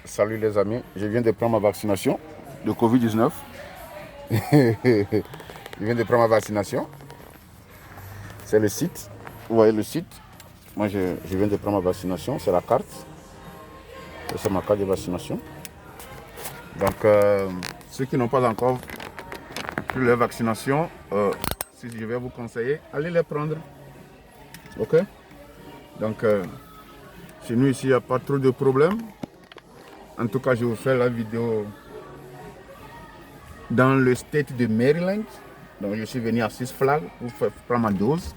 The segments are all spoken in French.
Salut les amis, je viens de prendre ma vaccination de Covid-19. Je viens de prendre ma vaccination. C'est le site. Vous voyez le site. Moi, je viens de prendre ma vaccination. C'est la carte. C'est ma carte de vaccination. Donc, ceux qui n'ont pas encore pris leur vaccination, si je vais vous conseiller, allez les prendre. Ok? Donc, chez nous ici, il n'y a pas trop de problèmes. En tout cas, je vous fais la vidéo dans le state de Maryland. Donc, je suis venu à Six Flags pour faire prendre ma dose.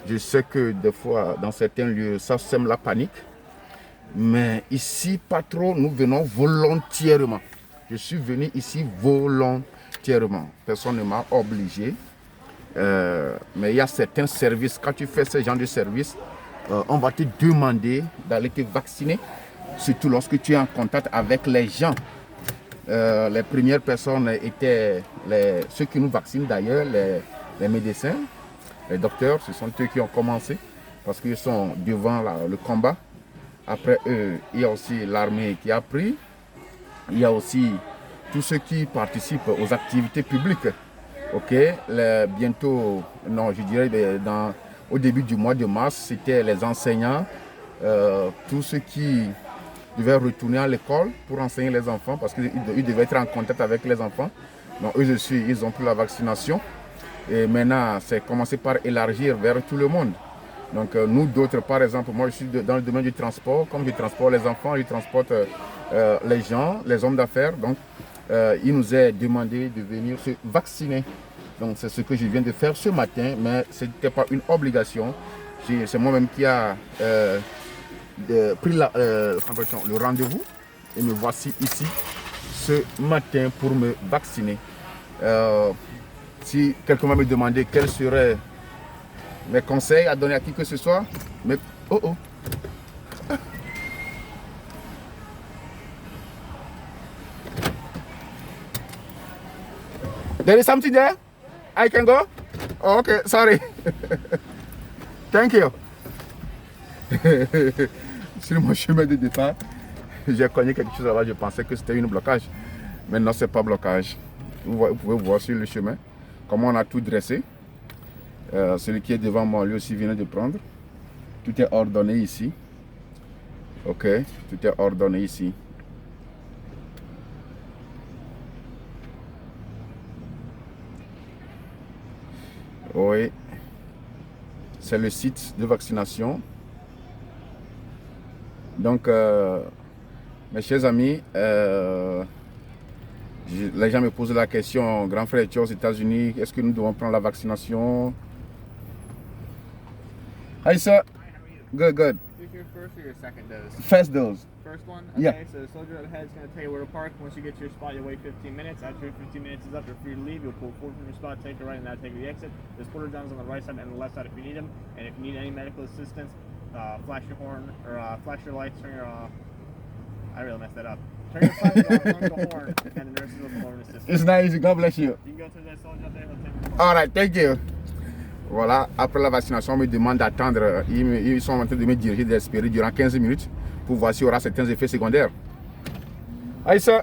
Je sais que des fois, dans certains lieux, ça sème la panique. Mais ici, pas trop, nous venons volontairement. Je suis venu ici volontairement. Personne ne m'a obligé. Mais il y a certains services, quand tu fais ce genre de service, on va te demander d'aller te vacciner. Surtout lorsque tu es en contact avec les gens. Les premières personnes étaient ceux qui nous vaccinent d'ailleurs, les médecins, les docteurs, ce sont eux qui ont commencé parce qu'ils sont devant le combat. Après eux, il y a aussi l'armée qui a pris. Il y a aussi tous ceux qui participent aux activités publiques. Ok, bientôt, non, je dirais au début du mois de mars, c'était les enseignants, tous ceux qui devaient retourner à l'école pour enseigner les enfants parce qu'ils devaient être en contact avec les enfants. Donc eux aussi, ils ont pris la vaccination. Et maintenant, c'est commencé par élargir vers tout le monde. Donc nous d'autres, par exemple, moi je suis dans le domaine du transport. Comme je transporte les enfants, je transporte les gens, les hommes d'affaires. Donc il nous est demandé de venir se vacciner. Donc c'est ce que je viens de faire ce matin, mais ce n'était pas une obligation. C'est moi-même qui a pris le rendez-vous et me voici ici ce matin pour me vacciner. Si quelqu'un va me demander quels seraient mes conseils à donner à qui que ce soit, mais There is something there? I can go? Oh, okay, sorry. Thank you. Sur mon chemin de départ, j'ai cogné quelque chose là-bas, je pensais que c'était un blocage. Mais non, c'est pas blocage. Vous pouvez voir sur le chemin comment on a tout dressé. Celui qui est devant moi, lui aussi vient de prendre. Tout est ordonné ici. Ok, tout est ordonné ici. Oui, c'est le site de vaccination. Donc, mes chers amis, les gens me posent la question, grand frère, tu es aux États-Unis, est-ce que nous devons prendre la vaccination? Hi, sir. Hi, how are you? Good, good. Is this your first or your second dose? First dose. First one? Yeah. Okay, so the soldier ahead is going to tell you where to park. Once you get to your spot, you'll wait 15 minutes. After your 15 minutes is up, you're free to leave. You'll pull forward from your spot, take a right, and now take the exit. There's porter johns on the right side and the left side if you need them. And if you need any medical assistance, flash your horn, or flash your lights, turn your, I really messed that up. Turn your flash off, run the horn, and the nurses will perform an assistance. It's nice, God bless you. You can go to that soldier up there, he'll take your All right, thank you. Voilà, après la vaccination, on me demande d'attendre. Ils sont en train de me diriger, d'espérer durant 15 minutes pour voir s'il y aura certains effets secondaires. Hi, sir.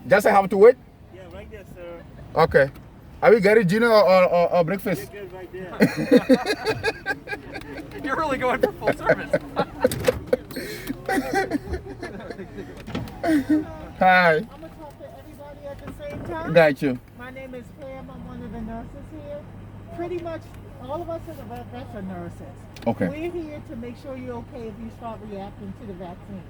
Just I have to wait? Yeah, right there, sir. Okay. Are we getting dinner or breakfast? You're good right there. You're really going for full service. Hi. I'm gonna talk to everybody at the same time. Got you. My name is Pam. I'm one of the nurses here. Pretty much all of us in the vets are nurses. Okay. We're here to make sure you're okay if you start reacting to the vaccine.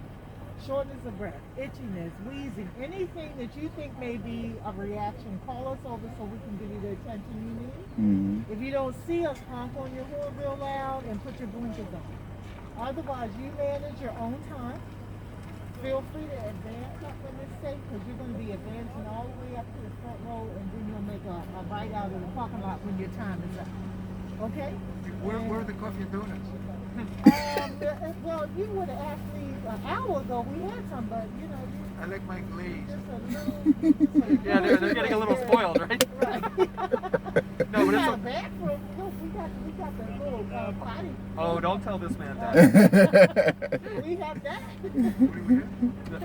Shortness of breath, itchiness, wheezing, anything that you think may be a reaction, call us over so we can give you the attention you need. Mm-hmm. If you don't see us, honk on your horn real loud and put your blinkers on. Otherwise, you manage your own time. Feel free to advance up when it's safe because you're going to be advancing all the way up to the front row and then you'll make a bite out of the parking lot when your time is up. Okay? Where are the coffee and donuts? Well, you would have asked me an hour ago. We had some, but you know. I like my glaze. Just a little. Yeah, they're getting a little spoiled, right? Right. No, We but got a it's bathroom. Look, we got the little potty. oh, don't tell this man that. We have that.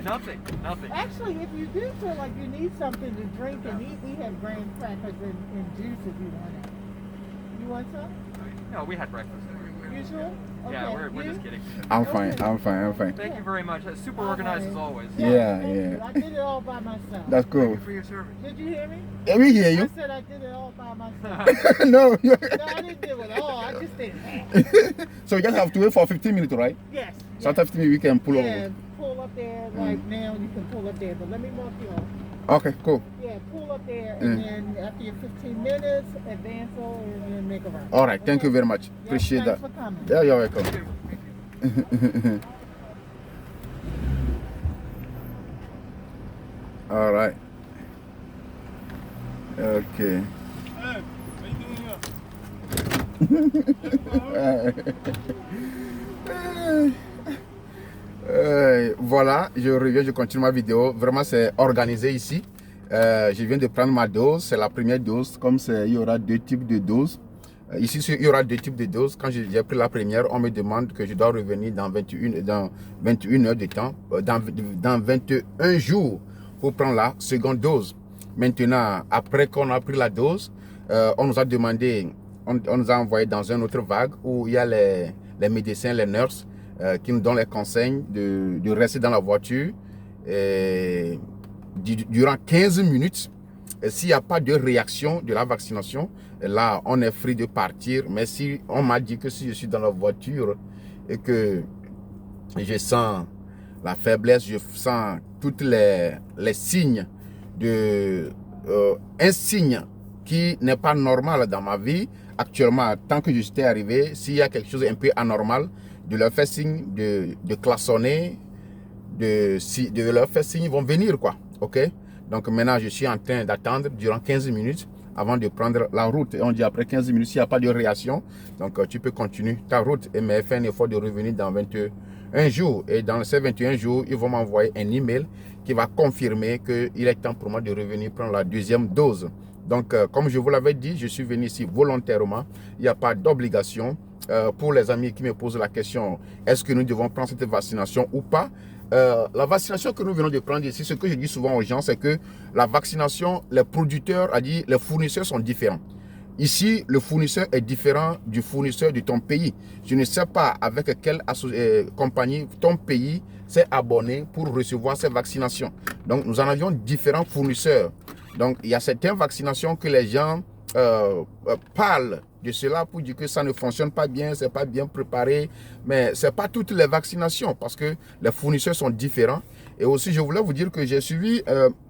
No, Nothing. Nothing. Actually, if you do feel like you need something to drink and eat, we have graham crackers and juice if you want it. You want some? No, we had breakfast. You sure? Yeah, Okay, we're you? just kidding. I'm fine. I'm fine. I'm fine. Thank you very much. Super organized as always. Yeah, thank yeah. you. I did it all by myself. That's Thank cool. you for your service. Did you hear me? Let me hear I you. said I did it all by myself. No. No, I didn't do it all. I just did half. So you just have to wait for 15 minutes, right? Yes. So after 15 minutes, we can pull Yeah, over. pull up there like now. You can pull up there, but let me walk you off. Okay, cool. Yeah, pull up there, and then after your 15 minutes, advance over and then make a right. All right. Thank you very much. Yes, Appreciate thanks that. for coming. Yeah, you're welcome. All right. Okay. Voilà, je reviens, je continue ma vidéo. Vraiment, c'est organisé ici. Je viens de prendre ma dose. C'est la première dose. Comme il y aura deux types de doses. Ici, il y aura deux types de doses. Quand j'ai pris la première, on me demande que je dois revenir dans 21 heures de temps, dans 21 jours pour prendre la seconde dose. Maintenant, après qu'on a pris la dose, on nous a demandé, on nous a envoyé dans une autre vague où il y a les médecins, les nurses qui nous donnent les conseils de rester dans la voiture durant 15 minutes. S'il n'y a pas de réaction de la vaccination, là, on est free de partir. Mais si on m'a dit que si je suis dans la voiture et que je sens la faiblesse, je sens tous les signes un signe qui n'est pas normal dans ma vie. Actuellement, tant que je suis arrivé, s'il y a quelque chose un peu anormal, de leur faire signe de klaxonner, de leur faire signe, ils vont venir, quoi. OK? Donc maintenant, je suis en train d'attendre durant 15 minutes avant de prendre la route. Et on dit après 15 minutes, s'il n'y a pas de réaction, donc tu peux continuer ta route. Mais fais un effort de revenir dans 21 jours. Et dans ces 21 jours, ils vont m'envoyer un email qui va confirmer qu'il est temps pour moi de revenir prendre la deuxième dose. Donc, comme je vous l'avais dit, je suis venu ici volontairement. Il n'y a pas d'obligation. Pour les amis qui me posent la question, est-ce que nous devons prendre cette vaccination ou pas? La vaccination que nous venons de prendre ici, ce que je dis souvent aux gens, c'est que la vaccination, les producteurs, les fournisseurs sont différents. Ici, le fournisseur est différent du fournisseur de ton pays. Je ne sais pas avec quelle compagnie ton pays s'est abonné pour recevoir ces vaccinations. Donc, nous en avions différents fournisseurs. Donc, il y a certaines vaccinations que les gens parlent de cela pour dire que ça ne fonctionne pas bien, c'est pas bien préparé, mais c'est pas toutes les vaccinations parce que les fournisseurs sont différents. Et aussi, je voulais vous dire que j'ai suivi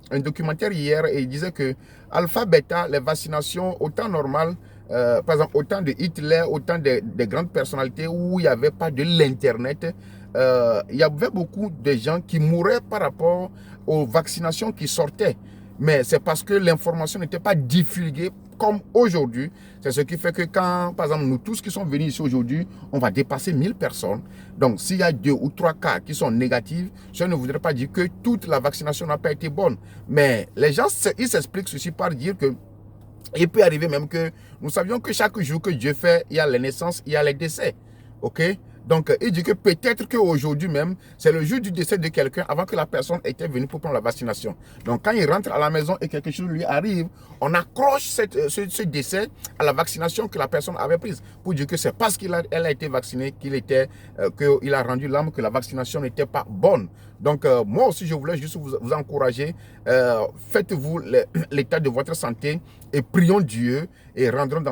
un documentaire hier et il disait que alpha, bêta, les vaccinations autant normales, par exemple autant de Hitler, autant de grandes personnalités où il n'y avait pas de l'internet, il y avait beaucoup de gens qui mouraient par rapport aux vaccinations qui sortaient. Mais c'est parce que l'information n'était pas divulguée comme aujourd'hui. C'est ce qui fait que quand, par exemple, nous tous qui sommes venus ici aujourd'hui, on va dépasser 1000 personnes. Donc, s'il y a 2 ou 3 cas qui sont négatifs, ça ne voudrait pas dire que toute la vaccination n'a pas été bonne. Mais les gens, ils s'expliquent ceci par dire que il peut arriver même que nous savions que chaque jour que Dieu fait, il y a les naissances, il y a les décès. OK? Donc, il dit que peut-être qu'aujourd'hui même, c'est le jour du décès de quelqu'un avant que la personne était venue pour prendre la vaccination. Donc, quand il rentre à la maison et quelque chose lui arrive, on accroche ce décès à la vaccination que la personne avait prise pour dire que c'est parce qu'elle a été vaccinée qu'il a rendu l'âme que la vaccination n'était pas bonne. Donc, moi aussi, je voulais juste vous encourager. Faites-vous l'état de votre santé et prions Dieu et rendrons dans